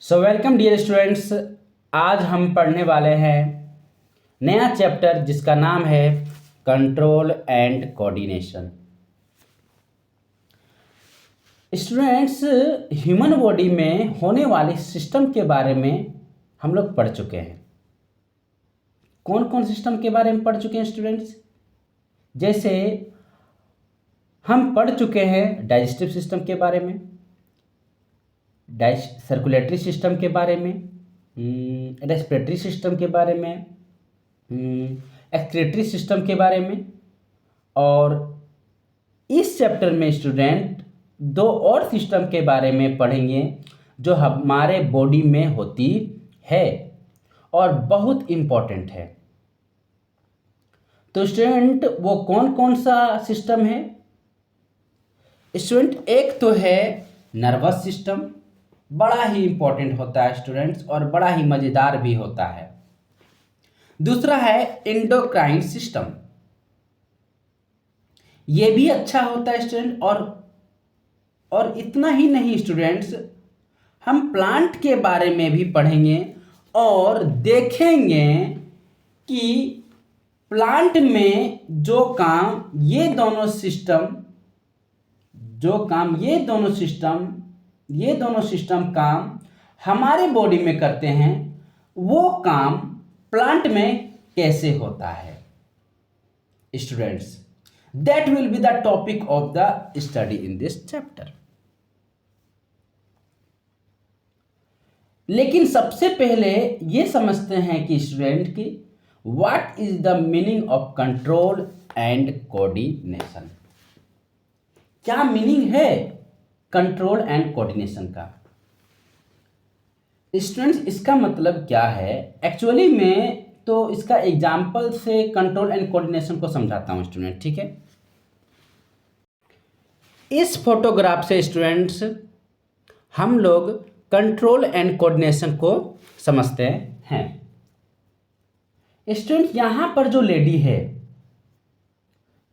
So welcome dear students. आज हम पढ़ने वाले हैं नया चैप्टर जिसका नाम है control and coordination. Students, human body में होने वाले सिस्टम के बारे में हम लोग पढ़ चुके हैं। कौन कौन सिस्टम के बारे में पढ़ चुके हैं स्टूडेंट्स? जैसे हम पढ़ चुके हैं डाइजेस्टिव सिस्टम के बारे में, सर्कुलेटरी सिस्टम के बारे में, रेस्पिरेटरी सिस्टम के बारे में, एक्सक्रीटरी सिस्टम के बारे में। और इस चैप्टर में स्टूडेंट दो और सिस्टम के बारे में पढ़ेंगे जो हमारे बॉडी में होती है और बहुत इम्पोर्टेंट है। तो स्टूडेंट वो कौन कौन सा सिस्टम है? स्टूडेंट एक तो है नर्वस सिस्टम, बड़ा ही इम्पोर्टेंट होता है स्टूडेंट्स और बड़ा ही मज़ेदार भी होता है। दूसरा है एंडोक्राइन सिस्टम, ये भी अच्छा होता है स्टूडेंट। और इतना ही नहीं स्टूडेंट्स, हम प्लांट के बारे में भी पढ़ेंगे और देखेंगे कि प्लांट में जो काम ये दोनों सिस्टम काम हमारे बॉडी में करते हैं, वो काम प्लांट में कैसे होता है students. That will be the topic of the study in this chapter. लेकिन सबसे पहले ये समझते हैं कि स्टूडेंट की what is the meaning of control and coordination. क्या मीनिंग है कंट्रोल एंड कोऑर्डिनेशन का? स्टूडेंट्स, इसका मतलब क्या है? एक्चुअली में तो इसका एग्जाम्पल से कंट्रोल एंड कोऑर्डिनेशन को समझाता हूँ स्टूडेंट, ठीक है। इस फोटोग्राफ से स्टूडेंट्स हम लोग कंट्रोल एंड कोऑर्डिनेशन को समझते हैं। स्टूडेंट, यहाँ पर जो लेडी है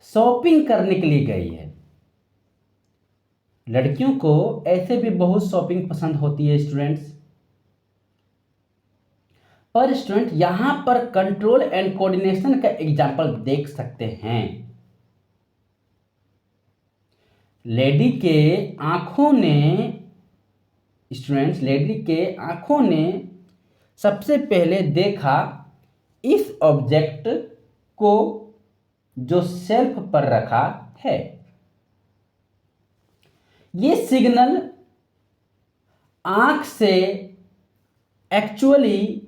शॉपिंग करने के लिए गई है। लड़कियों को ऐसे भी बहुत शॉपिंग पसंद होती है स्टूडेंट्स। पर स्टूडेंट यहां पर कंट्रोल एंड कोऑर्डिनेशन का एग्जांपल देख सकते हैं। लेडी के आंखों ने सबसे पहले देखा इस ऑब्जेक्ट को जो शेल्फ पर रखा है। ये सिग्नल आंख से एक्चुअली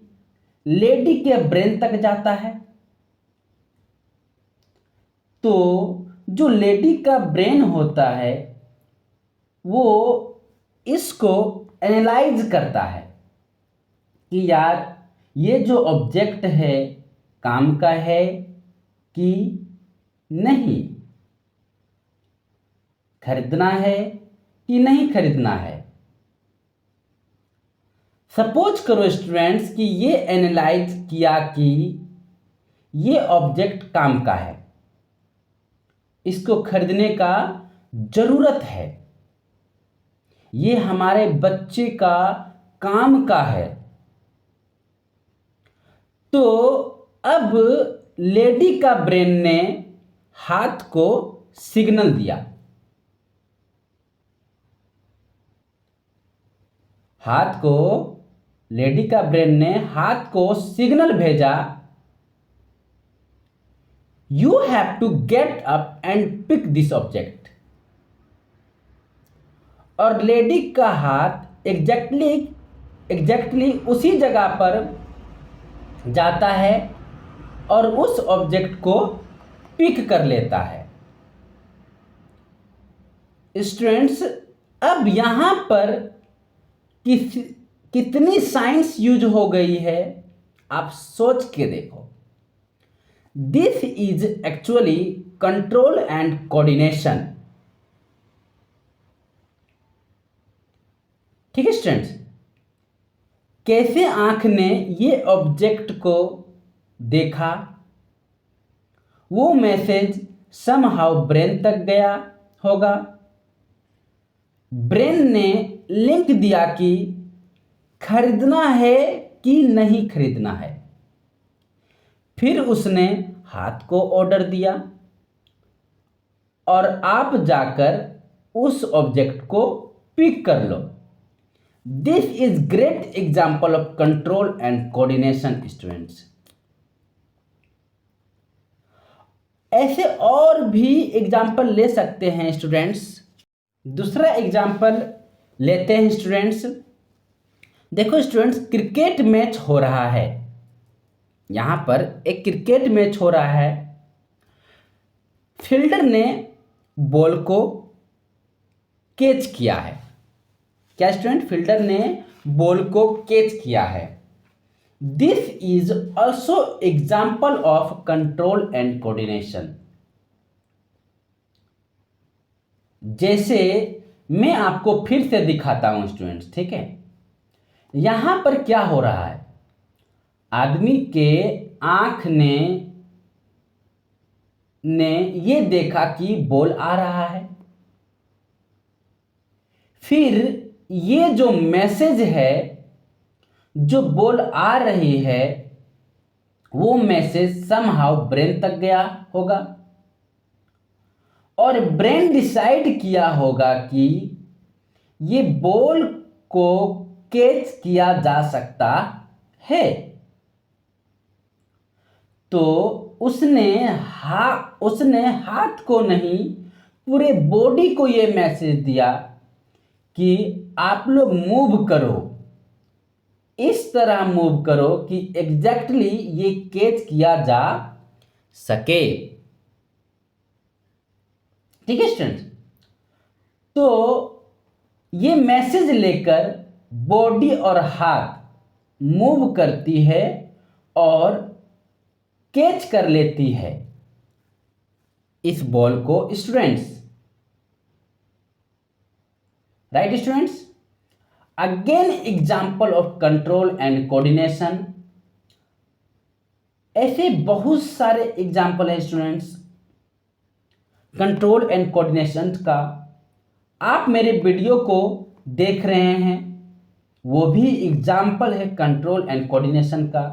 लेडी के ब्रेन तक जाता है। तो जो लेडी का ब्रेन होता है वो इसको एनालाइज करता है कि यार ये जो ऑब्जेक्ट है काम का है कि नहीं, खरीदना है कि नहीं खरीदना है। सपोज करो स्टूडेंट्स कि ये एनालाइज किया कि ये ऑब्जेक्ट काम का है, इसको खरीदने का जरूरत है, ये हमारे बच्चे का काम का है। तो अब लेडी का ब्रेन ने हाथ को सिग्नल दिया। लेडी का ब्रेन ने हाथ को सिग्नल भेजा, you have to get up and pick this object. और लेडी का हाथ एग्जैक्टली उसी जगह पर जाता है और उस ऑब्जेक्ट को पिक कर लेता है। स्टूडेंट्स, अब यहां पर कितनी साइंस यूज हो गई है आप सोच के देखो। This is actually control and coordination. ठीक है स्टूडेंट्स, कैसे आंख ने ये ऑब्जेक्ट को देखा वो मैसेज समहाउ ब्रेन तक गया होगा। ब्रेन ने लिंक दिया कि खरीदना है कि नहीं खरीदना है। फिर उसने हाथ को ऑर्डर दिया और आप जाकर उस ऑब्जेक्ट को पिक कर लो। This is great example of control and coordination students. ऐसे और भी एग्जाम्पल ले सकते हैं स्टूडेंट्स। दूसरा एग्जाम्पल लेते हैं स्टूडेंट्स। देखो स्टूडेंट्स, क्रिकेट मैच हो रहा है। यहां पर एक क्रिकेट मैच हो रहा है। फील्डर ने बॉल को कैच किया है। क्या स्टूडेंट? फील्डर ने बॉल को कैच किया है। This is also example of control and coordination. जैसे मैं आपको फिर से दिखाता हूं स्टूडेंट्स, ठीक है। यहां पर क्या हो रहा है? आदमी के आंख ने ये देखा कि बॉल आ रहा है। फिर ये जो मैसेज है, जो बॉल आ रही है, वो मैसेज समहाउ ब्रेन तक गया होगा और ब्रेन डिसाइड किया होगा कि ये बॉल को कैच किया जा सकता है। तो उसने हाथ को नहीं, पूरे बॉडी को ये मैसेज दिया कि आप लोग मूव करो, इस तरह मूव करो कि एग्जैक्टली ये कैच किया जा सके। ठीक है स्टूडेंट्स? तो ये मैसेज लेकर बॉडी और हाथ मूव करती है और कैच कर लेती है इस बॉल को students. Right students? Again example of control and coordination. ऐसे बहुत सारे एग्जाम्पल है स्टूडेंट्स कंट्रोल एंड कोऑर्डिनेशन का। आप मेरे वीडियो को देख रहे हैं, वो भी एग्जाम्पल है कंट्रोल एंड कोऑर्डिनेशन का।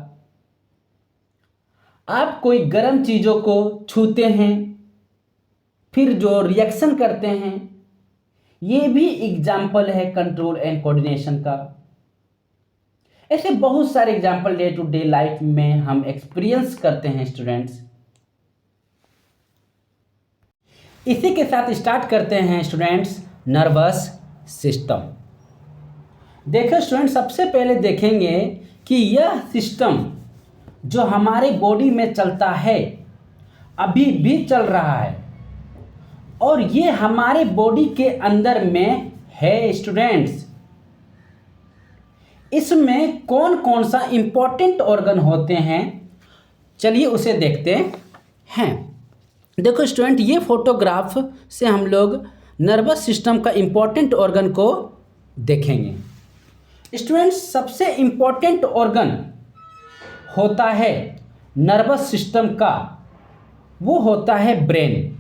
आप कोई गर्म चीज़ों को छूते हैं, फिर जो रिएक्शन करते हैं, ये भी एग्जाम्पल है कंट्रोल एंड कोऑर्डिनेशन का। ऐसे बहुत सारे example day to day life में हम एक्सपीरियंस करते हैं स्टूडेंट्स। इसी के साथ स्टार्ट करते हैं स्टूडेंट्स नर्वस सिस्टम। देखो स्टूडेंट्स, सबसे पहले देखेंगे कि यह सिस्टम जो हमारे बॉडी में चलता है, अभी भी चल रहा है और ये हमारे बॉडी के अंदर में है स्टूडेंट्स। इसमें कौन कौन सा इंपॉर्टेंट ऑर्गन होते हैं, चलिए उसे देखते हैं। देखो स्टूडेंट, ये फोटोग्राफ से हम लोग नर्वस सिस्टम का इंपॉर्टेंट ऑर्गन को देखेंगे। स्टूडेंट्स, सबसे इंपॉर्टेंट ऑर्गन होता है नर्वस सिस्टम का, वो होता है ब्रेन।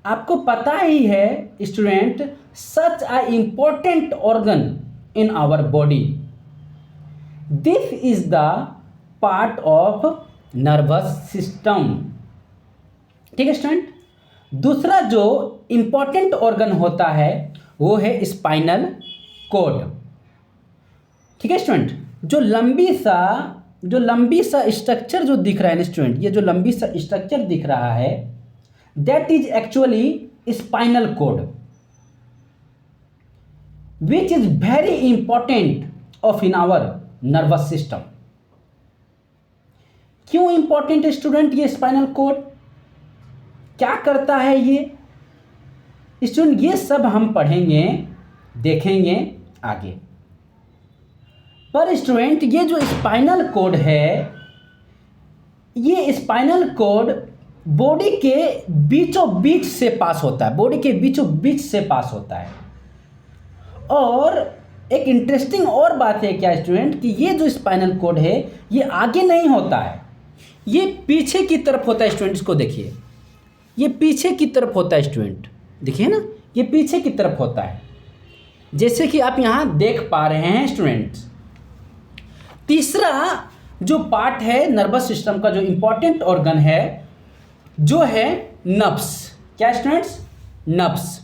आपको पता ही है student, such a important organ in our body, this is the part of nervous system. ठीक है स्टूडेंट? दूसरा जो इंपॉर्टेंट ऑर्गन होता है वो है स्पाइनल कॉर्ड। ठीक है स्टूडेंट? जो लंबी सा स्ट्रक्चर जो दिख रहा है ना स्टूडेंट, ये जो लंबी सा स्ट्रक्चर दिख रहा है, that is actually spinal cord, which is very important of in our nervous system. क्यों इंपॉर्टेंट है स्टूडेंट ये स्पाइनल कॉर्ड? क्या करता है ये स्टूडेंट? ये सब हम पढ़ेंगे, देखेंगे आगे। पर स्टूडेंट, ये जो स्पाइनल कॉर्ड है, ये स्पाइनल कॉर्ड बॉडी के बीचों बीच से पास होता है, बॉडी के बीचों बीच से पास होता है। और एक इंटरेस्टिंग और बात है क्या स्टूडेंट, कि ये जो स्पाइनल कॉर्ड है, ये आगे नहीं होता है, ये पीछे की तरफ होता है स्टूडेंट, इसको देखिए, ये पीछे की तरफ होता है स्टूडेंट, देखिए ना, ये पीछे की तरफ होता है, जैसे कि आप यहाँ देख पा रहे हैं स्टूडेंट्स। तीसरा जो पार्ट है नर्वस सिस्टम का, जो इंपॉर्टेंट ऑर्गन है, जो है नर्व्स। क्या स्टूडेंट्स? नर्व्स।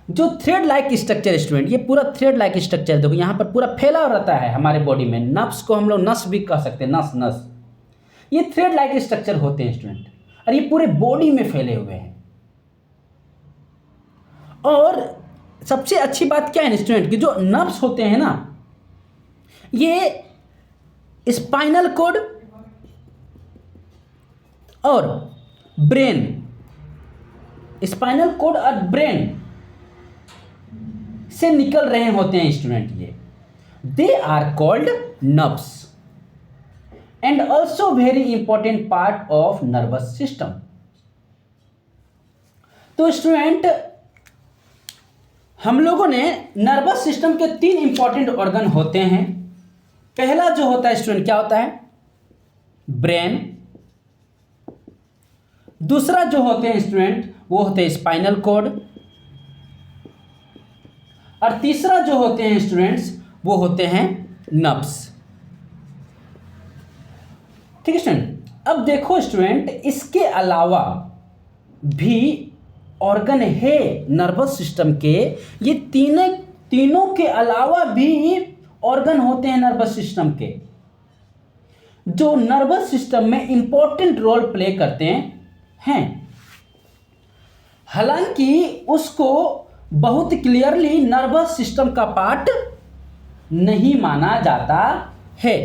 जो थ्रेड लाइक स्ट्रक्चर स्टूडेंट, ये पूरा थ्रेड लाइक स्ट्रक्चर देखो यहाँ पर पूरा फैला रहता है हमारे बॉडी में। नर्व्स को हम लोग नस भी कह सकते हैं, नस नस। ये थ्रेड लाइक स्ट्रक्चर होते हैं स्टूडेंट, और ये पूरे बॉडी में फैले हुए हैं। और सबसे अच्छी बात क्या है स्टूडेंट कि जो नर्व्स होते हैं ना, ये स्पाइनल कॉर्ड और ब्रेन, स्पाइनल कॉर्ड और ब्रेन से निकल रहे होते हैं स्टूडेंट। ये they are called nerves and also very important part of nervous system. तो स्टूडेंट हम लोगों ने नर्वस सिस्टम के 3 इंपॉर्टेंट ऑर्गन होते हैं। पहला जो होता है स्टूडेंट क्या होता है? ब्रेन। दूसरा जो होते हैं स्टूडेंट वो होते हैं स्पाइनल कॉर्ड, और तीसरा जो होते हैं स्टूडेंट्स वो होते हैं नर्व्स। ठीक है स्टूडेंट। अब देखो स्टूडेंट, इसके अलावा भी ऑर्गन है नर्वस सिस्टम के, ये तीनों के अलावा भी ऑर्गन होते हैं नर्वस सिस्टम के, जो नर्वस सिस्टम में इंपॉर्टेंट रोल प्ले करते हैं। हालांकि उसको बहुत क्लियरली नर्वस सिस्टम का पार्ट नहीं माना जाता है,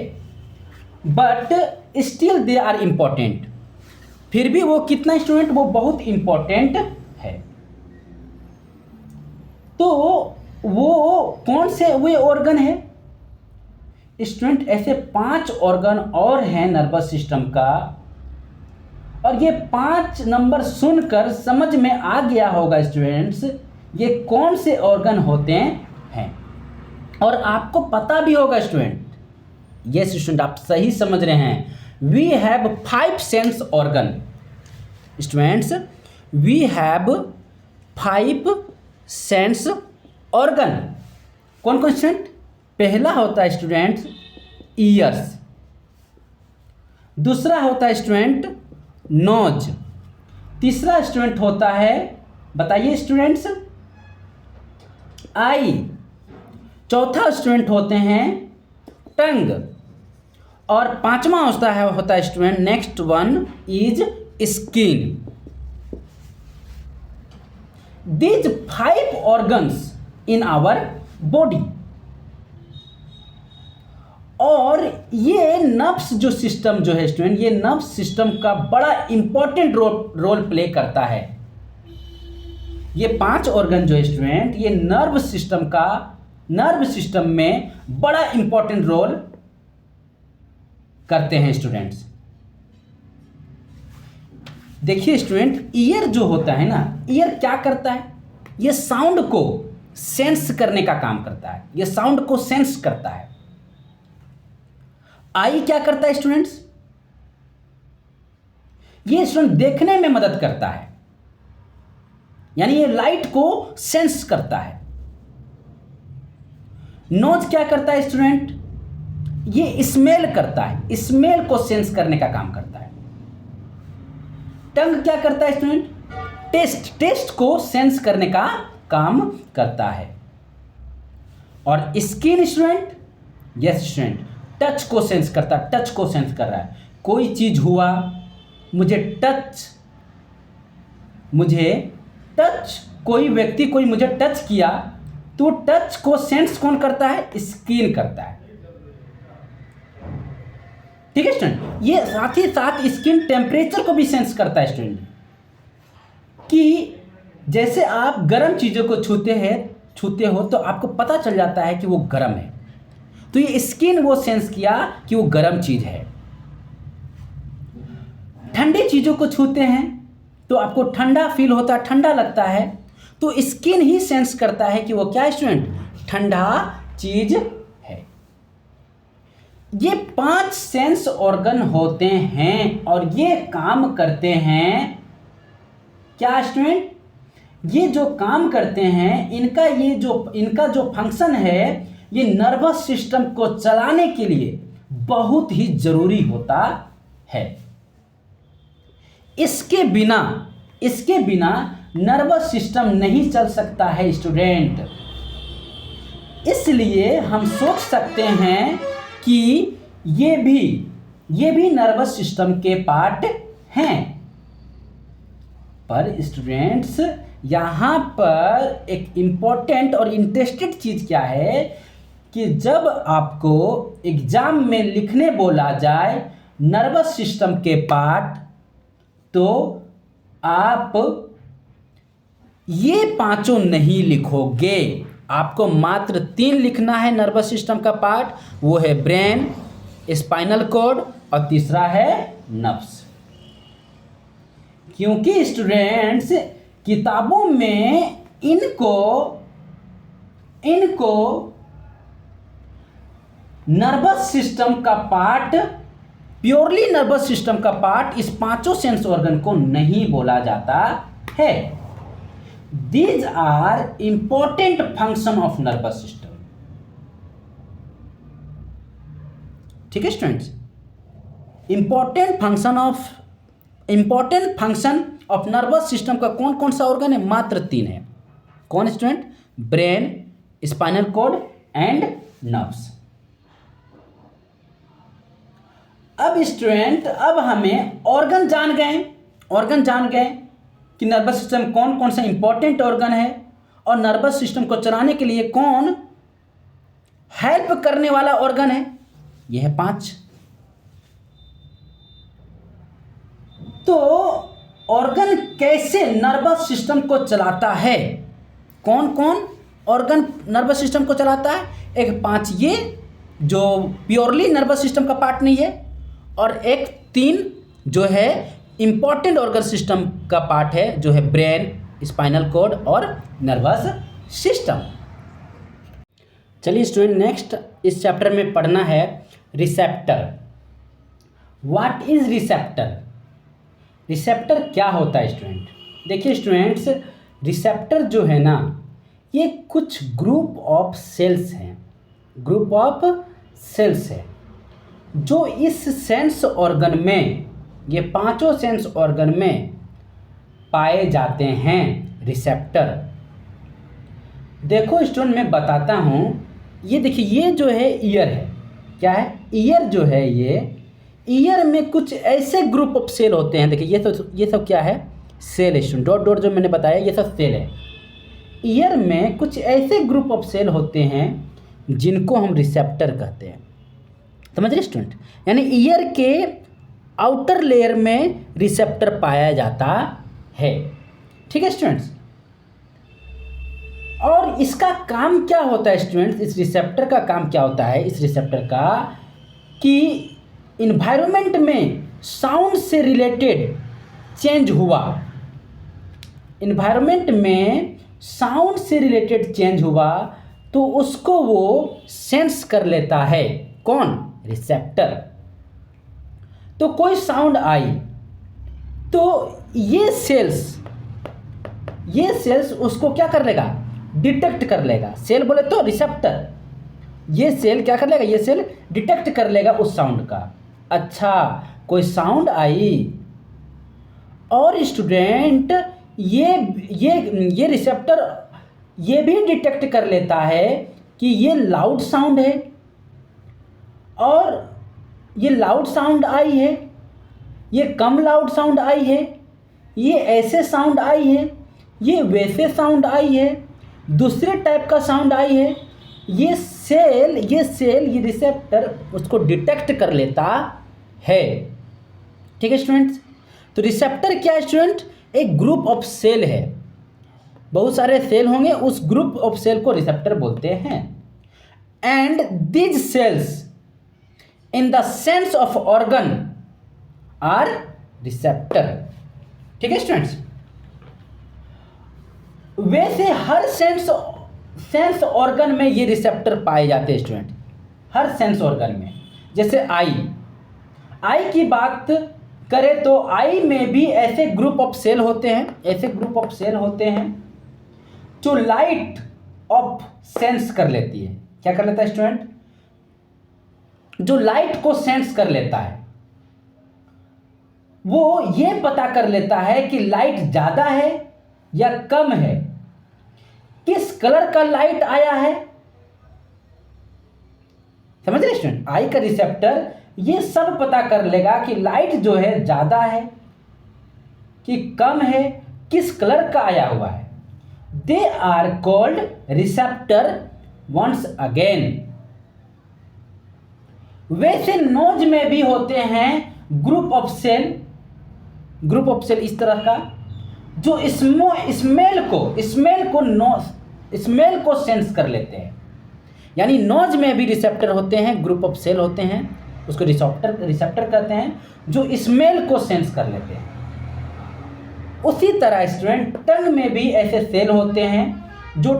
but still they are important. फिर भी वो कितना स्टूडेंट, वो बहुत इंपॉर्टेंट है। तो वो कौन से वे ऑर्गन है स्टूडेंट? ऐसे 5 ऑर्गन और हैं नर्वस सिस्टम का, और ये 5 नंबर सुनकर समझ में आ गया होगा स्टूडेंट्स ये कौन से ऑर्गन होते हैं, और आपको पता भी होगा स्टूडेंट। यस स्टूडेंट, आप सही समझ रहे हैं। We have 5 sense organ students, we have 5 sense organ. कौन कौन स्टूडेंट? पहला होता है स्टूडेंट ईयर्स, दूसरा होता है स्टूडेंट नोज, तीसरा स्टूडेंट होता है, बताइए स्टूडेंट्स, आई, चौथा स्टूडेंट होते हैं टंग, और पांचवा होता है student, next one is skin. These 5 organs in our body, और ये नर्व्स जो सिस्टम जो है स्टूडेंट, ये नर्व सिस्टम का बड़ा इंपॉर्टेंट रोल प्ले करता है। ये 5 ऑर्गन जो है स्टूडेंट, ये नर्व सिस्टम में बड़ा इंपॉर्टेंट रोल करते हैं स्टूडेंट्स। देखिए स्टूडेंट, ईयर जो होता है ना, ईयर क्या करता है? ये साउंड को सेंस करने का काम करता है, ये साउंड को सेंस करता है। आई क्या करता है स्टूडेंट्स? ये स्टूडेंट देखने में मदद करता है, यानी ये लाइट को सेंस करता है। नोज क्या करता है स्टूडेंट? ये स्मेल करता है, स्मेल को सेंस करने का काम करता है। टंग क्या करता है स्टूडेंट? टेस्ट को सेंस करने का काम करता है। और skin student, yes student, touch को सेंस करता है, टच को सेंस कर रहा है। कोई चीज हुआ, कोई व्यक्ति कोई मुझे टच किया, तो टच को सेंस कौन करता है? स्किन करता है। ठीक है स्टूडेंट। ये साथ ही साथ स्किन टेम्परेचर को भी सेंस करता है स्टूडेंट, कि जैसे आप गर्म चीज़ों को छूते हो तो आपको पता चल जाता है कि वो गर्म है, तो ये स्किन वो सेंस किया कि वो गर्म चीज़ है। ठंडी चीज़ों को छूते हैं तो आपको ठंडा फील होता है, ठंडा लगता है, तो स्किन ही सेंस करता है कि वो क्या स्टूडेंट? ठंडा चीज़ है। ये 5 सेंस ऑर्गन होते हैं और ये काम करते हैं क्या स्टूडेंट, ये जो काम करते हैं इनका जो फंक्शन है ये नर्वस सिस्टम को चलाने के लिए बहुत ही जरूरी होता है। इसके बिना नर्वस सिस्टम नहीं चल सकता है स्टूडेंट। इसलिए हम सोच सकते हैं कि ये भी नर्वस सिस्टम के पार्ट हैं। पर स्टूडेंट्स यहाँ पर एक इम्पोर्टेंट और इंटरेस्टेड चीज़ क्या है कि जब आपको एग्जाम में लिखने बोला जाए नर्वस सिस्टम के पार्ट, तो आप ये 5 नहीं लिखोगे, आपको मात्र 3 लिखना है नर्वस सिस्टम का पार्ट। वो है ब्रेन, स्पाइनल कॉर्ड और तीसरा है नर्व्स। क्योंकि स्टूडेंट्स किताबों में इनको नर्वस सिस्टम का पार्ट, प्योरली नर्वस सिस्टम का पार्ट इस 5 सेंस ऑर्गन को नहीं बोला जाता है। These are important function of nervous system। ठीक है students, important function of nervous system का कौन कौन सा ऑर्गन है? मात्र 3 है। कौन student? Brain, spinal cord and nerves. अब स्टूडेंट, अब हमें ऑर्गन जान गए कि नर्वस सिस्टम कौन कौन सा इंपॉर्टेंट ऑर्गन है और नर्वस सिस्टम को चलाने के लिए कौन हेल्प करने वाला ऑर्गन है। यह है 5। तो ऑर्गन कैसे नर्वस सिस्टम को चलाता है? कौन कौन ऑर्गन नर्वस सिस्टम को चलाता है? एक 5 ये जो प्योरली नर्वस सिस्टम का पार्ट नहीं है, और एक 3 जो है इंपॉर्टेंट ऑर्गन सिस्टम का पार्ट है, जो है ब्रेन, स्पाइनल कॉर्ड और नर्वस सिस्टम। चलिए स्टूडेंट, नेक्स्ट इस चैप्टर में पढ़ना है receptor. What is receptor? Receptor क्या होता है स्टूडेंट? देखिए स्टूडेंट्स, रिसेप्टर जो है ना, ये कुछ ग्रुप ऑफ सेल्स हैं, जो इस सेंस ऑर्गन में, ये 5 सेंस ऑर्गन में पाए जाते हैं रिसेप्टर। देखो स्टूडेंट, मैं बताता हूँ। ये देखिए, ये जो है ईयर है। क्या है? ईयर जो है, ये ईयर में कुछ ऐसे ग्रुप ऑफ सेल होते हैं। देखिए ये सब क्या है? Cell student. डॉट डॉट जो मैंने बताया ये सब सेल है। ईयर में कुछ ऐसे ग्रुप ऑफ सेल होते हैं जिनको हम रिसेप्टर कहते हैं। समझ रहे स्टूडेंट? यानी ईयर के आउटर लेयर में रिसेप्टर पाया जाता है। ठीक है स्टूडेंट्स? और इसका काम क्या होता है स्टूडेंट्स? इस रिसेप्टर का काम क्या होता है? इस रिसेप्टर का कि इन्वायरमेंट में साउंड से रिलेटेड चेंज हुआ, इन्वायरमेंट में साउंड से रिलेटेड चेंज हुआ तो उसको वो सेंस कर लेता है। कौन? रिसेप्टर। तो कोई साउंड आई तो ये सेल्स उसको क्या कर लेगा? डिटेक्ट कर लेगा। सेल बोले तो रिसेप्टर। ये सेल क्या कर लेगा? ये सेल डिटेक्ट कर लेगा उस साउंड का। अच्छा, कोई साउंड आई और स्टूडेंट ये रिसेप्टर ये भी डिटेक्ट कर लेता है कि ये लाउड साउंड है और ये लाउड साउंड आई है, ये कम लाउड साउंड आई है, ये ऐसे साउंड आई है, ये वैसे साउंड आई है, दूसरे टाइप का साउंड आई है। ये सेल रिसेप्टर उसको डिटेक्ट कर लेता है। ठीक है स्टूडेंट्स? तो रिसेप्टर क्या है स्टूडेंट? एक ग्रुप ऑफ सेल है। बहुत सारे सेल होंगे, उस ग्रुप ऑफ सेल को रिसेप्टर बोलते हैं। And these cells in the sense of organ are receptor. ठीक है स्टूडेंट्स? वैसे हर सेंस ऑर्गन में ये रिसेप्टर पाए जाते हैं स्टूडेंट, हर सेंस ऑर्गन में। जैसे आई की बात करें तो आई में भी ऐसे ग्रुप ऑफ सेल होते हैं, जो लाइट ऑफ सेंस कर लेती है। क्या कर लेता है स्टूडेंट? जो लाइट को सेंस कर लेता है, वो ये पता कर लेता है कि लाइट ज्यादा है या कम है, किस कलर का लाइट आया है। समझ रहे स्टूडेंट? आई का रिसेप्टर ये सब पता कर लेगा कि लाइट जो है ज्यादा है कि कम है, किस कलर का आया हुआ है। They are called receptor once again. वैसे नोज में भी होते हैं ग्रुप ऑफ सेल इस तरह का, जो स्मेल को सेंस कर लेते हैं। यानी नोज में भी रिसेप्टर होते हैं, ग्रुप ऑफ सेल होते हैं, उसको रिसेप्टर कहते हैं, जो स्मेल को सेंस कर लेते हैं। उसी तरह स्टूडेंट टंग में भी ऐसे सेल होते हैं जो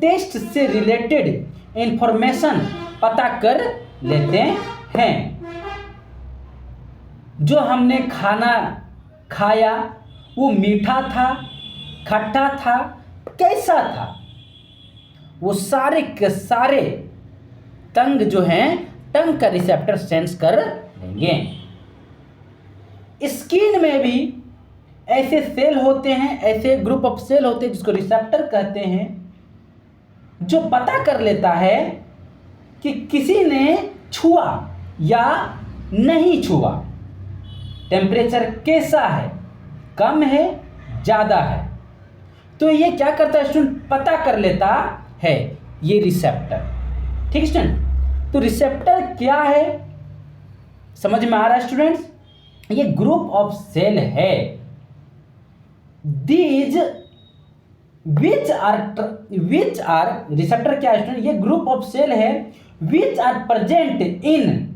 टेस्ट से रिलेटेड इंफॉर्मेशन पता कर लेते हैं। जो हमने खाना खाया वो मीठा था, खट्टा था, कैसा था, वो सारे के सारे टंग का रिसेप्टर सेंस कर लेंगे। स्किन में भी ऐसे सेल होते हैं, ऐसे ग्रुप ऑफ सेल होते हैं जिसको रिसेप्टर कहते हैं, जो पता कर लेता है कि किसी ने छुआ या नहीं छुआ, टेम्परेचर कैसा है, कम है, ज़्यादा है। तो ये क्या करता है स्टूडेंट? पता कर लेता है ये रिसेप्टर। ठीक स्टूडेंट? तो रिसेप्टर क्या है, समझ में आ रहा है स्टूडेंट्स? ये ग्रुप ऑफ सेल है। दीज विच आर रिसेप्टर क्या है स्टूडेंट? ये ग्रुप ऑफ सेल है which are present in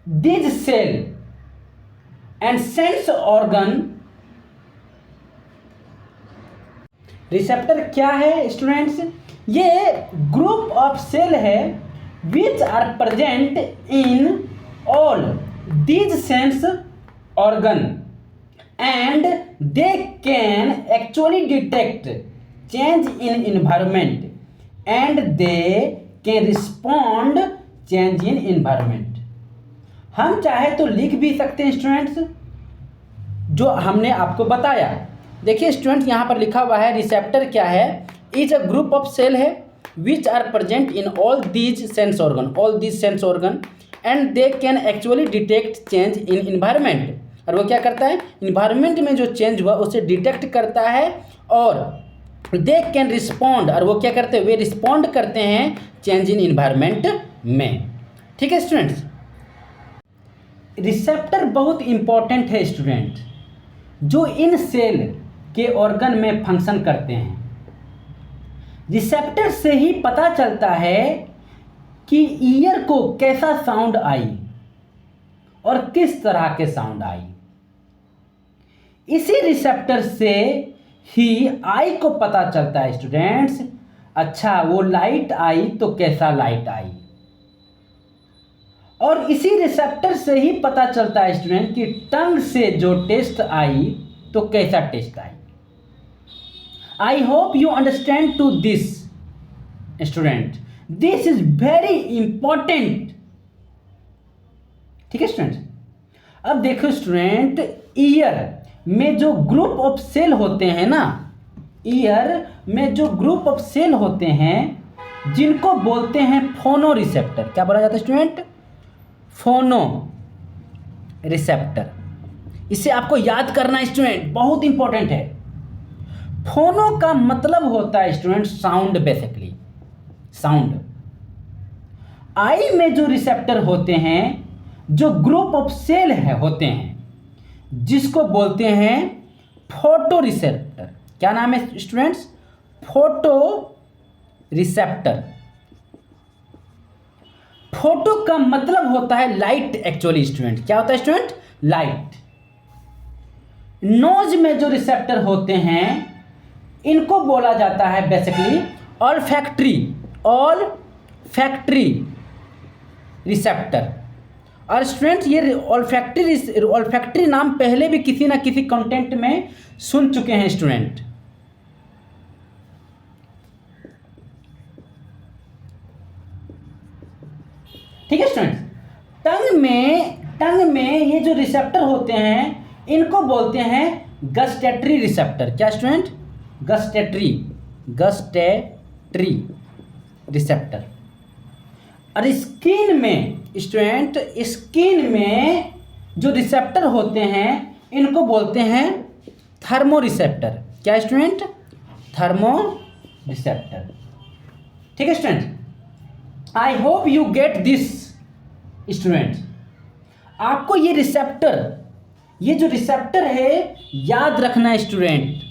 these cell and sense organ. Receptor क्या है स्टूडेंट्स? ये ग्रुप ऑफ सेल है which are present in all these sense organ and they can actually detect change in environment and they can respond change in environment. हम चाहे तो लिख भी सकते हैं स्टूडेंट्स, जो हमने आपको बताया। देखिए स्टूडेंट, यहाँ पर लिखा हुआ है रिसेप्टर क्या है? Is a group of cell है which are present in all these sense organ and they can actually detect change in environment. और वो क्या करता है? इन्वायरमेंट में जो चेंज हुआ उसे डिटेक्ट करता है, और दे कैन रिस्पॉन्ड, और वो क्या करते हैं? वे रिस्पॉन्ड करते हैं चेंज इन इन्वायरमेंट में। ठीक है स्टूडेंट्स? रिसेप्टर बहुत इंपॉर्टेंट है स्टूडेंट, जो इन सेल के ऑर्गन में फंक्शन करते हैं। रिसेप्टर से ही पता चलता है कि ईयर को कैसा साउंड आई और किस तरह के साउंड आई। इसी रिसेप्टर से ही आई को पता चलता है स्टूडेंट्स, अच्छा वो लाइट आई तो कैसा लाइट आई। और इसी रिसेप्टर से ही पता चलता है स्टूडेंट कि टंग से जो टेस्ट आई तो कैसा टेस्ट आई। I hope you understand to this student, this is very important. ठीक है स्टूडेंट? अब देखो स्टूडेंट, ईयर में जो ग्रुप ऑफ सेल होते हैं ना, ईयर में जो ग्रुप ऑफ सेल होते हैं जिनको बोलते हैं फोनो रिसेप्टर। क्या बोला जाता है स्टूडेंट? फोनो रिसेप्टर। इसे आपको याद करना स्टूडेंट, बहुत इंपॉर्टेंट है। फोनो का मतलब होता है स्टूडेंट साउंड, बेसिकली साउंड। आई में जो रिसेप्टर होते हैं, जो ग्रुप ऑफ सेल होते हैं, जिसको बोलते हैं फोटो रिसेप्टर। क्या नाम है स्टूडेंट्स? Photo receptor. फोटो का मतलब होता है लाइट। एक्चुअली स्टूडेंट क्या होता है स्टूडेंट? लाइट। नोज में जो रिसेप्टर होते हैं इनको बोला जाता है basically olfactory all factory receptor. और स्टूडेंट ये ऑल्फैक्टरी नाम पहले भी किसी ना किसी कंटेंट में सुन चुके हैं स्टूडेंट। ठीक है स्टूडेंट, टंग में ये जो रिसेप्टर होते हैं इनको बोलते हैं गस्टेटरी रिसेप्टर। क्या स्टूडेंट? Gustatory receptor. और स्किन में स्टूडेंट, स्किन में जो रिसेप्टर होते हैं इनको बोलते हैं थर्मो रिसेप्टर। क्या स्टूडेंट? Thermo receptor. ठीक है student, I hope you get this student. आपको ये जो रिसेप्टर है याद रखना है स्टूडेंट।